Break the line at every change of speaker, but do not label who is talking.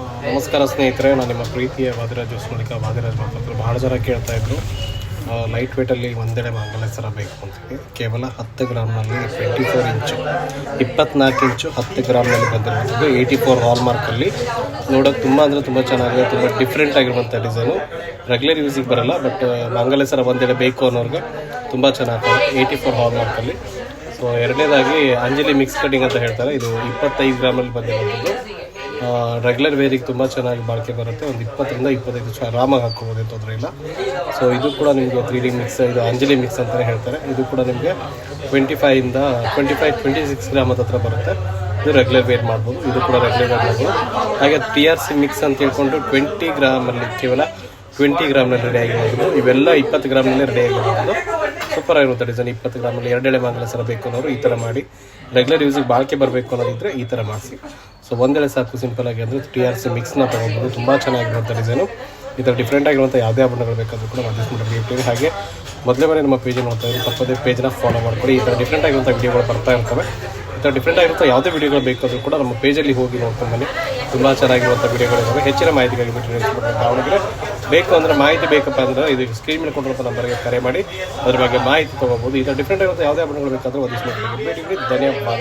ನಮಸ್ಕಾರ ಸ್ನೇಹಿತರೆ, ನಾನು ನಿಮ್ಮ ಪ್ರೀತಿಯ ವಾದಿರಾಜ್ ಮಲ್ಲಿಕ ವಾದಿರಾಜ್ ಮಾತಾಡ್ತಾರೆ. ಭಾಳ ಜನ ಕೇಳ್ತಾ ಇದ್ರು ಲೈಟ್ ವೇಟಲ್ಲಿ ಒಂದೆಡೆ ಮಂಗಲ ಸರ ಬೇಕು ಅಂತೇಳಿ. ಕೇವಲ 10 ಗ್ರಾಮ್ನಲ್ಲಿ 24 ಇಂಚು 24 ಇಂಚು 10 ಗ್ರಾಮ್ನಲ್ಲಿ ಬಂದಿರುವಂಥದ್ದು 84 ಹಾಲ್ ಮಾರ್ಕಲ್ಲಿ. ನೋಡೋಕೆ ತುಂಬ ಅಂದರೆ ತುಂಬ ಚೆನ್ನಾಗಿದೆ, ತುಂಬ ಡಿಫ್ರೆಂಟ್ ಆಗಿರುವಂಥ ಡಿಸೈನು. ರೆಗ್ಯುಲರ್ ಯೂಸಿಗೆ ಬರೋಲ್ಲ, ಬಟ್ ಮಂಗಲ ಸರ ಒಂದೆಡೆ ಬೇಕು ಅನ್ನೋರಿಗೆ ತುಂಬ ಚೆನ್ನಾಗಿದೆ. 84 ಹಾಲ್ ಮಾರ್ಕಲ್ಲಿ. ಸೊ ಎರಡನೇದಾಗಿ ಅಂಜಲಿ ಮಿಕ್ಸ್ ಕಟಿಂಗ್ ಅಂತ ಹೇಳ್ತಾರೆ. ಇದು 25 ಗ್ರಾಮಲ್ಲಿ ಬಂದಿರುವಂಥದ್ದು. ರೆಗ್ಯುಲರ್ ವೇರಿಗೆ ತುಂಬ ಚೆನ್ನಾಗಿ ಬಾಳಿಕೆ ಬರುತ್ತೆ. ಒಂದು 20 ರಿಂದ 25 ಆರಾಮಾಗಿ ಹಾಕ್ಕೋಬೋದು, ತೊಂದರೆ ಇಲ್ಲ. ಸೊ ಇದು ಕೂಡ ನಿಮಗೆ 3D ಮಿಕ್ಸ್, ಇದು ಅಂಜಲಿ ಮಿಕ್ಸ್ ಅಂತಲೇ ಹೇಳ್ತಾರೆ. ಇದು ಕೂಡ ನಿಮಗೆ 25-26 ಗ್ರಾಮ್ ಹತ್ರ ಬರುತ್ತೆ. ಇದು ರೆಗ್ಯುಲರ್ ವೇರ್ ಮಾಡ್ಬೋದು, ಇದು ಕೂಡ ರೆಗ್ಯುಲರ್ ವೇರ್ ಮಾಡ್ಬೋದು. ಹಾಗೆ TRC ಮಿಕ್ಸ್ ಅಂತ ಹೇಳ್ಕೊಂಡು 20 ಗ್ರಾಮಲ್ಲಿ, ಕೇವಲ 20 ಗ್ರಾಮ್ನಲ್ಲಿ ರೆಡಿ ಆಗಿರೋದು. ಇವೆಲ್ಲ 20 ಗ್ರಾಮ್ನಲ್ಲಿ ರೆಡಿ ಆಗಿರೋದು. ಸೂಪರ್ ಆಗಿರುತ್ತೆ ಡಿಸೈನ್. 20 ಗ್ರಾಮಲ್ಲಿ ಎರಡೆಳೆ ಮಂಗಲ ಸರ ಬೇಕು ಅನ್ನೋರು ಈ ಥರ ಮಾಡಿ, ರೆಗ್ಯುಲರ್ ಯೂಸಿಗೆ ಬಾಳಿಕೆ ಬರಬೇಕು ಅನ್ನೋದಿದ್ರೆ ಈ ಥರ ಮಾಡಿಸಿ. ಸೊ ಒಂದೆಳೆ ಸಾಕು, ಸಿಂಪಲ್ ಆಗಿ ಅಂದರೆ TRC ಮಿಕ್ಸ್ನ ತೊಗೊಬೋದು. ತುಂಬ ಚೆನ್ನಾಗಿರುವಂಥ ಡಿಸೈನು. ಈ ಥರ ಡಿಫ್ರೆಂಟ್ ಆಗಿರುವಂಥ ಯಾವುದೇ ಆಭರಣಗಳು ಬೇಕಾದರೂ ಕೂಡ ಅಡ್ಜಸ್ಟ್ ಮಾಡಿರ್ತೀವಿ. ಹಾಗೆ ಮೊದಲೇ ಬಾರಿ ನಮ್ಮ ಪೇಜನ್ನು ನೋಡ್ತಾ ಇದ್ದೀವಿ, ತಪ್ಪದೇ ಪೇಜ್ನ ಫಾಲೋ ಮಾಡ್ಕೊಳ್ಳಿ. ಈ ಥರ ಡಿಫ್ರೆಂಟ್ ಆಗಿರುವಂಥ ವೀಡಿಯೋಗಳು ಬರ್ತಾ ಇರ್ತವೆ. ಈ ಥರ ಡಿಫ್ರೆಂಟ್ ಆಗಿರುವಂಥ ಯಾವುದೇ ವೀಡಿಯೋಗಳು ಬೇಕಾದರೂ ಕೂಡ ನಮ್ಮ ಪೇಜಲ್ಲಿ ಹೋಗಿ ನೋಡ್ಕೊಂಡು ಬನ್ನಿ. ತುಂಬ ಚೆನ್ನಾಗಿರುವಂಥ ವೀಡಿಯೋಗಳಿದ್ದಾವೆ. ಹೆಚ್ಚಿನ ಮಾಹಿತಿಗಾಗಿ ದಾವಣಗೆರೆ ಬೇಕು ಅಂದರೆ, ಮಾಹಿತಿ ಬೇಕಪ್ಪ ಅಂದರೆ ಇದು ಸ್ಕ್ರೀನ್ ಮೇಲೆ ಕೊಟ್ಟಿರುವಂಥ ನಂಬರ್ಗೆ ಕರೆ ಮಾಡಿ ಅದ್ರ ಬಗ್ಗೆ ಮಾಹಿತಿ ತೊಗೋಬೋದು. ಈ ಥರ ಡಿಫ್ರೆಂಟ್ ಆಗಿರುವಂಥ ಯಾವುದೇ ಆಭರಣಗಳು ಬೇಕಾದರೂ ಒದಗಿಸ್ಬೇಕು. ಧನ್ಯವಾದ.